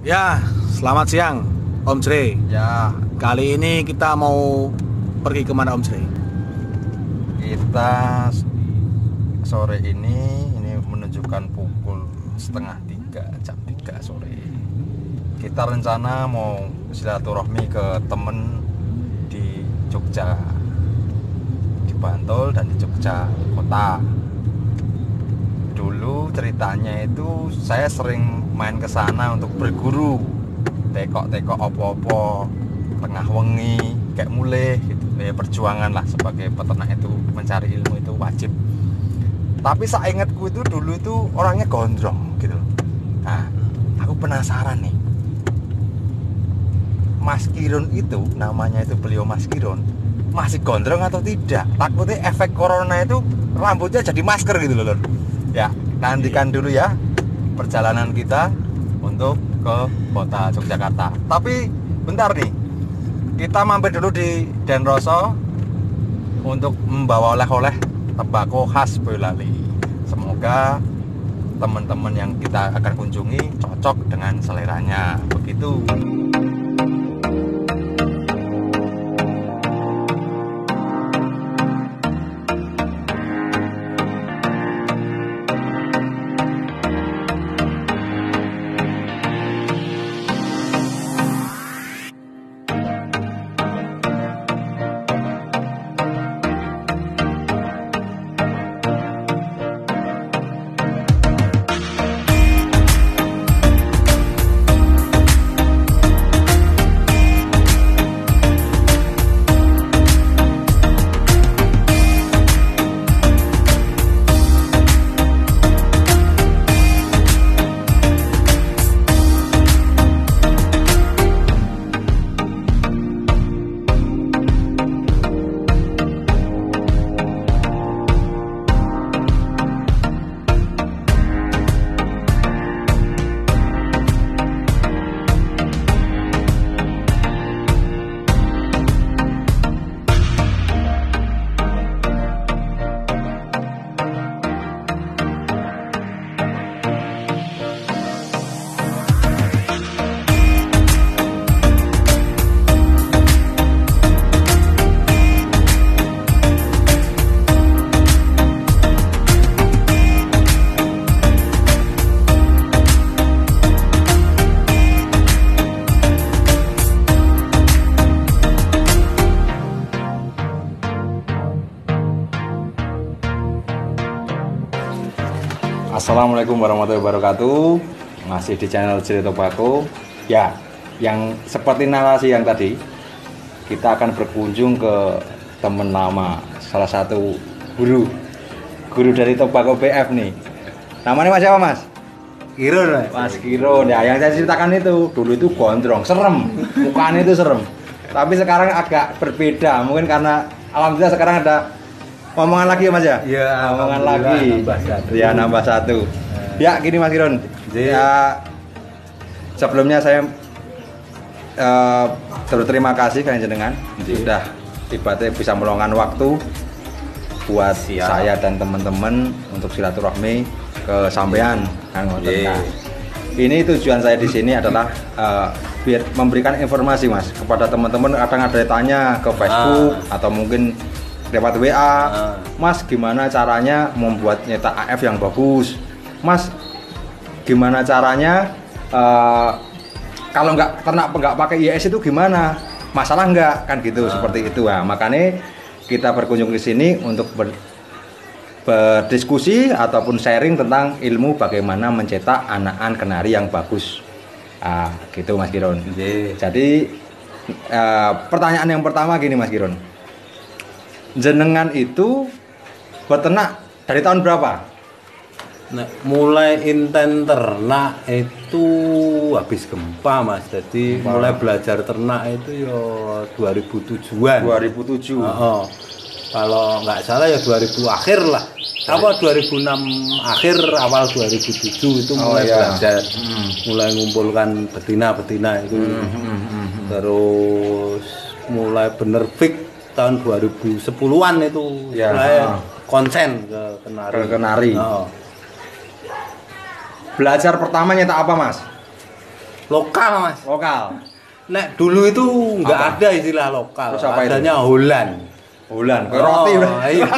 Ya, selamat siang Om Jre. Ya, Kali ini kita mau pergi kemana Om Jre? kita sore ini menunjukkan pukul setengah 3, jam 3 sore. Kita rencana mau silaturahmi ke temen di Jogja, di Bantul dan di Jogja kota. Dulu ceritanya itu saya sering main ke sana untuk berguru, tekok-tekok opo-opo tengah wengi kayak mulai gitu. Ya perjuangan lah sebagai peternak itu, mencari ilmu itu wajib. Tapi saya ingatku itu dulu itu orangnya gondrong gitu. Nah, aku penasaran nih, Mas Kirun itu, namanya itu beliau Mas Kirun, masih gondrong atau tidak? Takutnya efek corona itu rambutnya jadi masker gitu loh Lur. Ya, nantikan dulu ya perjalanan kita untuk ke kota Yogyakarta. Tapi bentar nih, kita mampir dulu di Denroso untuk membawa oleh-oleh tembakau khas Boyolali. Semoga teman-teman yang kita akan kunjungi cocok dengan seleranya. Begitu. Assalamualaikum warahmatullahi wabarakatuh. Masih di channel Jre Tobacco. Ya, yang seperti narasi yang tadi, kita akan berkunjung ke teman lama, salah satu guru dari Tobacco BF nih. Namanya Mas siapa Mas? Kirun. Mas Kirun. Ya, yang saya ceritakan itu dulu itu gondrong, serem, mukanya itu serem. Tapi sekarang agak berbeda, mungkin karena alhamdulillah sekarang ada omongan lagi ya Mas ya? Iya, omongan lagi. Nambah satu. Ya, nambah satu. Ya, gini Mas Kirun. Ya, sebelumnya saya berterima kasih kalian jenengan sudah tiba-tiba bisa meluangkan waktu buat saya dan teman-teman untuk silaturahmi ke sampean kan. Ini tujuan saya di sini adalah biar memberikan informasi Mas kepada teman-teman. Kadang ada yang tanya ke Facebook atau mungkin lewat WA, Mas gimana caranya membuat nyetak AF yang bagus? Mas gimana caranya kalau nggak pakai IS itu gimana? Masalah nggak kan gitu, seperti itu. Nah, makanya kita berkunjung ke sini untuk berdiskusi ataupun sharing tentang ilmu bagaimana mencetak anakan kenari yang bagus. Gitu Mas Kirun. Jadi pertanyaan yang pertama gini Mas Kirun. Jenengan itu beternak dari tahun berapa? Nah, mulai inten ternak itu habis gempa Mas. Jadi mulai belajar ternak itu ya 2007-an. 2007. Kalau nggak salah ya 2000 akhir lah. Apa 2006 akhir awal 2007 itu mulai belajar. Mulai ngumpulkan betina-betina itu. Terus mulai bener fix tahun 2010-an itu mulai konsen ke kenari. Belajar pertama nyetak apa Mas? lokal Mas. Lokal. Nek dulu itu nggak Apa? ada istilah lokal, Terus apa itu? adanya Holland. Bulan, kayak roti. Iya.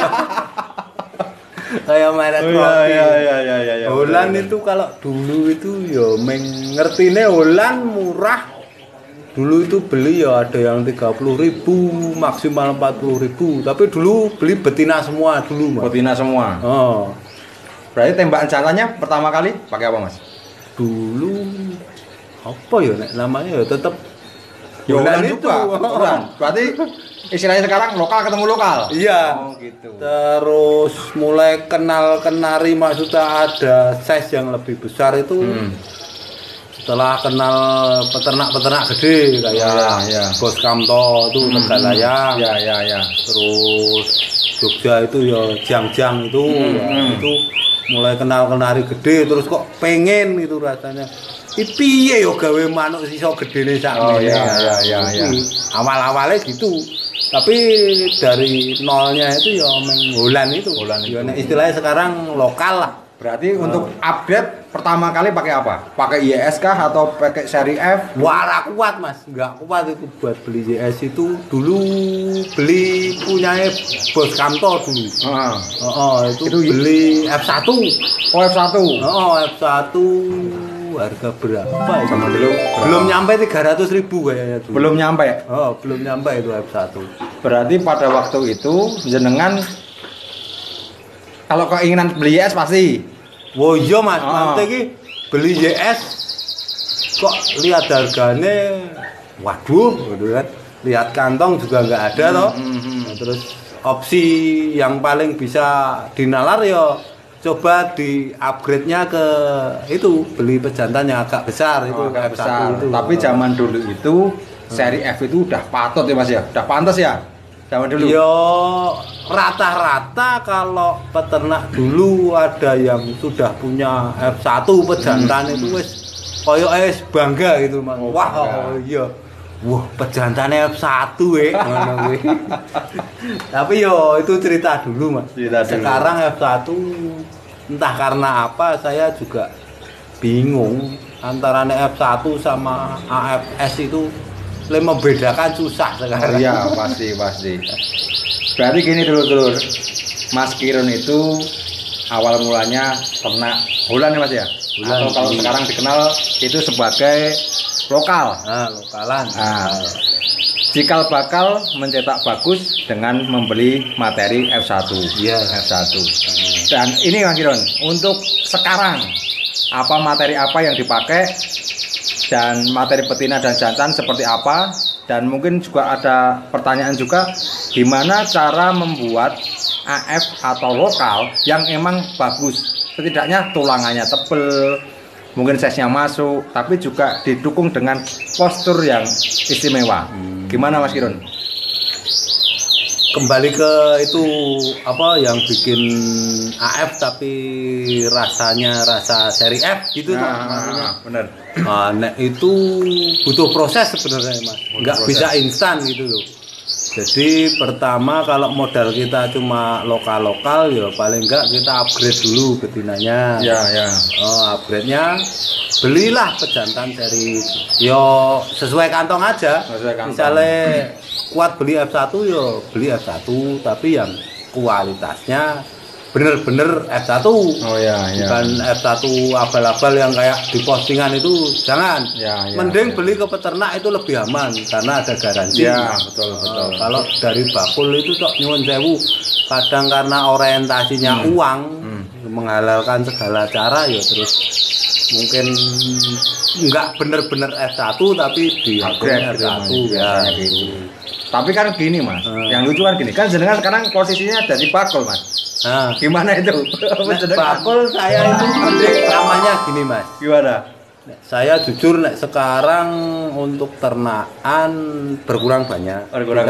Kayak merek Oh, roti. iya. Holland itu kalau dulu itu ya ngertine Holland murah. Dulu itu beli ya ada yang 30.000, maksimal 40.000. Tapi dulu beli betina semua dulu, Mas. Betina semua. Oh. Berarti tembakan jantannya pertama kali pakai apa, Mas? Dulu apa ya nek namanya ya tetap Holland itu. juga. Holland. Berarti istilahnya sekarang lokal ketemu lokal. Iya. Oh, gitu. Terus mulai kenal-kenari maksudnya ada size yang lebih besar itu setelah kenal peternak-peternak gede kayak Iya. Bos Kamto itu Tegalayang. Iya. Terus Jogja itu ya Jang-Jang itu ya, itu mulai kenal-kenari gede terus kok pengen gitu rasanya. Piye yo gawe manuk iso gedene sakmene. Oh, iya. Awal-awalnya gitu. Tapi dari nolnya itu ya Holland itu. Holland itu. Ya, istilahnya sekarang lokal lah. Berarti untuk upgrade pertama kali pakai apa? Pakai IES kah atau pakai seri F? Wara kuat Mas, nggak kuat itu buat beli JS itu dulu beli punyanya Bos Kamto dulu. Itu beli F1. Oh, F1. F1 harga berapa itu? Sama dulu Belum nyampe 300.000 kayaknya dulu. Belum nyampe. Belum nyampe itu F1. Berarti pada waktu itu jenengan kalau keinginan beli IES pasti. Oh iya Mas, nanti ki beli JS kok lihat harganya, waduh, gitu kan. Lihat kantong juga nggak ada toh. Nah, terus opsi yang paling bisa dinalar ya coba di upgrade-nya ke itu beli pejantan yang agak besar itu Agak F1 besar. itu. Tapi zaman dulu itu seri F itu udah patut ya Mas ya, udah pantas ya. Zaman dulu. Yo rata-rata kalau peternak dulu ada yang sudah punya F1 pejantan itu wis koyo wis bangga gitu Mas. Oh, Wah, bangga. iya. Wah, pejantane F1 ngono kuwi. Tapi yo itu cerita dulu Mas. Cerita dulu. Sekarang F1 entah karena apa saya juga bingung antara F1 sama AFS itu membedakan susah sekarang. Iya, pasti. Berarti gini dulu, Mas Kirun itu awal mulanya ternak Holland ya Mas ya? Holland. Atau kalau sekarang dikenal itu sebagai lokal. Lokalan. Cikal bakal mencetak bagus dengan membeli materi F1. Iya. F1. Dan ini Mas Kirun, untuk sekarang apa materi apa yang dipakai dan materi betina dan jantan seperti apa, dan mungkin juga ada pertanyaan juga gimana cara membuat AF atau lokal yang emang bagus, setidaknya tulangannya tebel, mungkin size-nya masuk, tapi juga didukung dengan postur yang istimewa. Gimana Mas Kirun? Kembali ke itu apa yang bikin AF tapi rasanya rasa seri F gitu tuh maksudnya. Bener. Nek itu butuh proses sebenarnya Mas, nggak proses. bisa instan gitu loh. Jadi pertama kalau modal kita cuma lokal-lokal ya paling enggak kita upgrade dulu betinanya. Ya. Upgrade-nya belilah pejantan seri yo sesuai kantong aja. Sesuai kantong. Misalnya kuat beli F1 yo beli F1 tapi yang kualitasnya bener-bener F1. Oh ya. Bukan F1 abal-abal yang kayak di postingan itu jangan. Ya, Mending beli ke peternak itu lebih aman karena ada garansi. Ya, betul. Kalau dari bakul itu tok nyuwun sewu, kadang karena orientasinya uang menghalalkan segala cara ya terus mungkin enggak bener-bener F1 tapi di Upgrade F1 gitu, ya. biasanya gitu. Tapi kan gini Mas, yang lucu kan gini, kan jenengan sekarang posisinya ada di bakul Mas. Nah, Gimana itu? bakul saya itu namanya gini Mas. Gimana? Saya jujur nek sekarang untuk ternakan berkurang banyak. Berkurang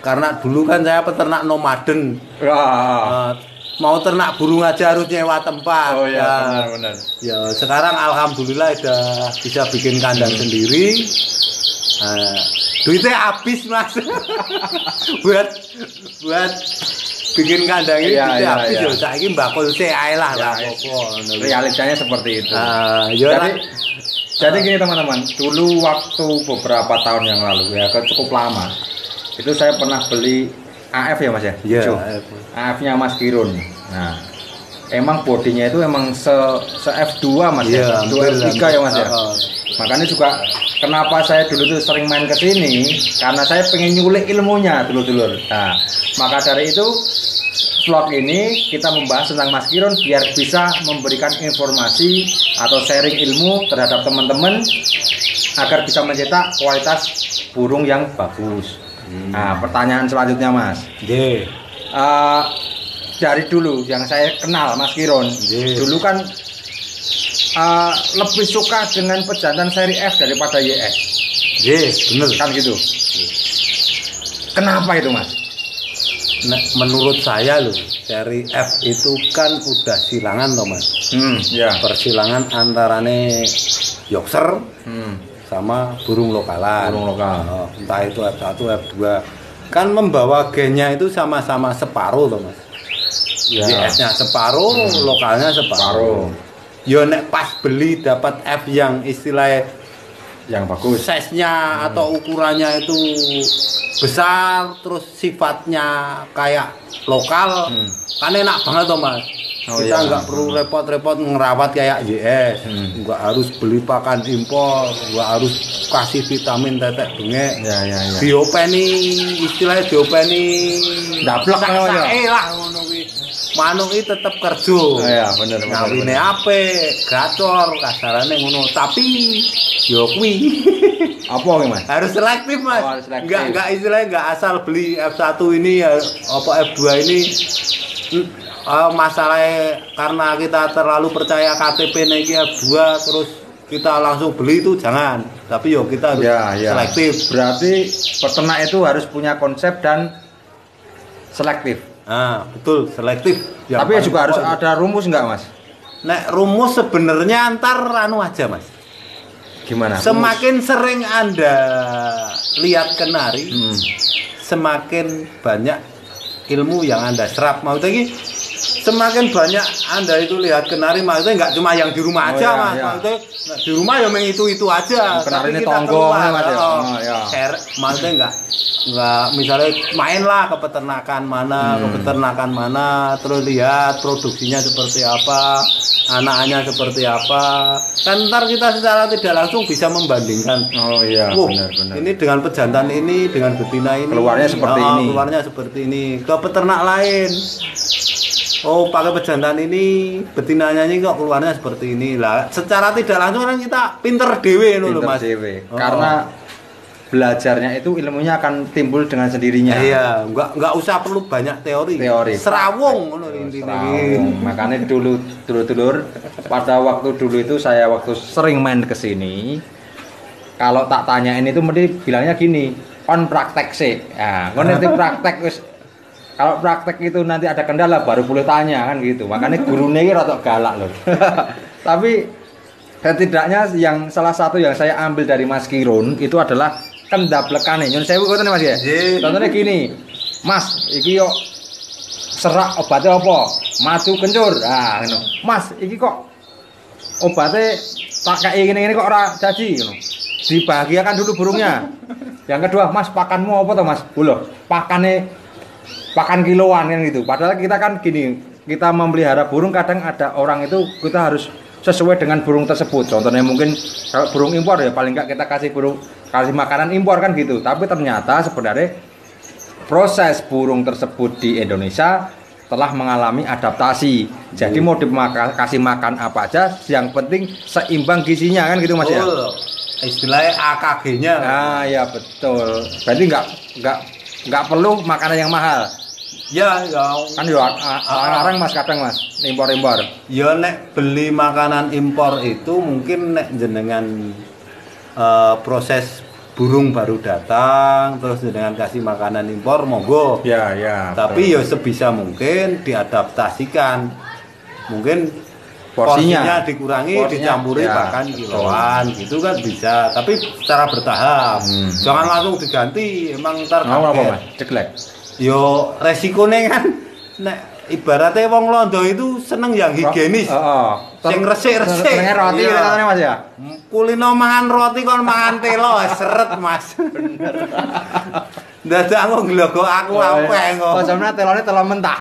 Karena dulu kan saya peternak nomaden. Wah. Mau ternak burung aja harus nyewa tempat. Oh iya, benar. Ya sekarang alhamdulillah udah bisa bikin kandang sendiri. Duitnya habis Mas. buat bikin kandang ini duitnya habis ya. Saiki mbakul sik ae lah Ya, apa-apa. Realitanya seperti itu. Ya Jadi Jadi gini teman-teman, dulu waktu beberapa tahun yang lalu ya, cukup lama, itu saya pernah beli AF ya mas ya? Iya. AF-nya Mas Kirun. Nah, emang bodinya itu emang se F2 mas ya, 2 F3 ya mas ya. Makanya juga kenapa saya dulu tuh sering main ke sini, karena saya pengen nyulik ilmunya dulur-dulur. Nah, maka dari itu vlog ini kita membahas tentang Mas Kirun biar bisa memberikan informasi atau sharing ilmu terhadap teman-teman agar bisa mencetak kualitas burung yang bagus. Nah, pertanyaan selanjutnya Mas. Dari dulu yang saya kenal Mas Kirun, dulu kan lebih suka dengan pejantan seri F daripada YS. Bener kan gitu. Kenapa itu Mas? Nah, menurut saya loh, seri F itu kan udah silangan loh mas. Ya. Persilangan antarane Yorkshire sama burung lokalan. Burung lokal. Entah itu F1, F2. Kan membawa gennya itu sama-sama separuh loh mas. JS-nya separuh, lokalnya separuh. Yo nek pas beli dapat F yang istilahnya yang bagus, size-nya atau ukurannya itu besar, terus sifatnya kayak lokal, kan enak banget toh mas. Kita nggak perlu repot-repot ngerawat kayak JS, nggak harus beli pakan impor, nggak harus kasih vitamin tetek bengek. Diopeni, istilahnya diopeni daplek lah ngono kuwi. Manuk iki tetep kerja. Iya, bener. Ngawine apik, gacor kasarane ngono. Tapi yo kuwi apa Mas? Harus selektif Mas. Enggak istilahnya enggak asal beli F1 ini ya apa F2 ini masalahnya karena kita terlalu percaya KTP niki F2 terus kita langsung beli itu jangan. Tapi yo kita harus selektif. Berarti peternak itu harus punya konsep dan selektif. Nah, betul, selektif. Tapi juga harus ada rumus enggak, Mas? Nek rumus sebenarnya antar anu aja, Mas. Gimana? Semakin sering Anda lihat kenari, semakin banyak ilmu yang Anda serap. Maksudnya semakin banyak Anda itu lihat kenari, maksudnya nggak cuma yang di rumah aja, Mas. Maksudnya di rumah ya memang itu aja. Kenari ini tonggong, Mas. Maksudnya nggak misalnya mainlah ke peternakan mana, terus lihat produksinya seperti apa, anaknya seperti apa, kan ntar kita secara tidak langsung bisa membandingkan. Benar. Ini dengan pejantan ini, dengan betina ini, keluarnya seperti ini, ke peternak lain. Oh, pakai pejantan ini, betinanya ini kok keluarnya seperti ini lah. Secara tidak langsung kan kita pinter dewe loh Mas. Karena belajarnya itu ilmunya akan timbul dengan sendirinya. Iya, enggak usah perlu banyak teori. Serawung ngono intinya. Makanya dulu pada waktu dulu itu saya waktu sering main ke sini, kalau tak tanyain itu mesti bilangnya gini, "On praktek sih." Nah, nanti praktek wis. Kalau praktek itu nanti ada kendala baru boleh tanya kan gitu. Makanya gurunya ini rada galak loh. Tapi setidaknya yang salah satu yang saya ambil dari Mas Kirun itu adalah kendablekane. Nyun sewu ngoten Mas ya. Contohnya gini, Mas, iki yo serak obatnya apa? Madu kencur. Nah, ngono. Mas, iki kok obatnya tak kayak gini kok ora jadi ngono. Dibahagiakan dulu burungnya. Yang kedua, Mas, pakanmu apa toh, Mas? Lho, pakan kiloan kan gitu. Padahal kita kan gini, kita memelihara burung kadang ada orang itu kita harus sesuai dengan burung tersebut. Contohnya mungkin kalau burung impor ya paling enggak kita kasih makanan impor kan gitu. Tapi ternyata sebenarnya proses burung tersebut di Indonesia telah mengalami adaptasi. Jadi mau dikasih makan apa aja, yang penting seimbang gizinya kan gitu Mas ya. Istilahnya AKG-nya. Nah, ya betul. Berarti enggak perlu makanan yang mahal. Ya kan yo orang Mas kadang Mas impor. Ya nek beli makanan impor itu mungkin nek jenengan proses burung baru datang terus jenengan kasih makanan impor monggo. Tapi ya sebisa mungkin diadaptasikan. Mungkin porsinya dikurangi, dicampuri pakan kiloan gitu kan bisa. Tapi secara bertahap. Jangan langsung diganti, emang ntar apa Mas? Ceklek. Yo resikonya kan nek ibaratnya wong Londo itu seneng yang higienis. Heeh. Sing resik-resik. Senenge roti Iya. katanya Mas ya. Kulino mangan roti kon mangan telo seret Mas. Dadak aku nglogok aku Oh, apik kok. Oh, sampeyan telone telo mentah.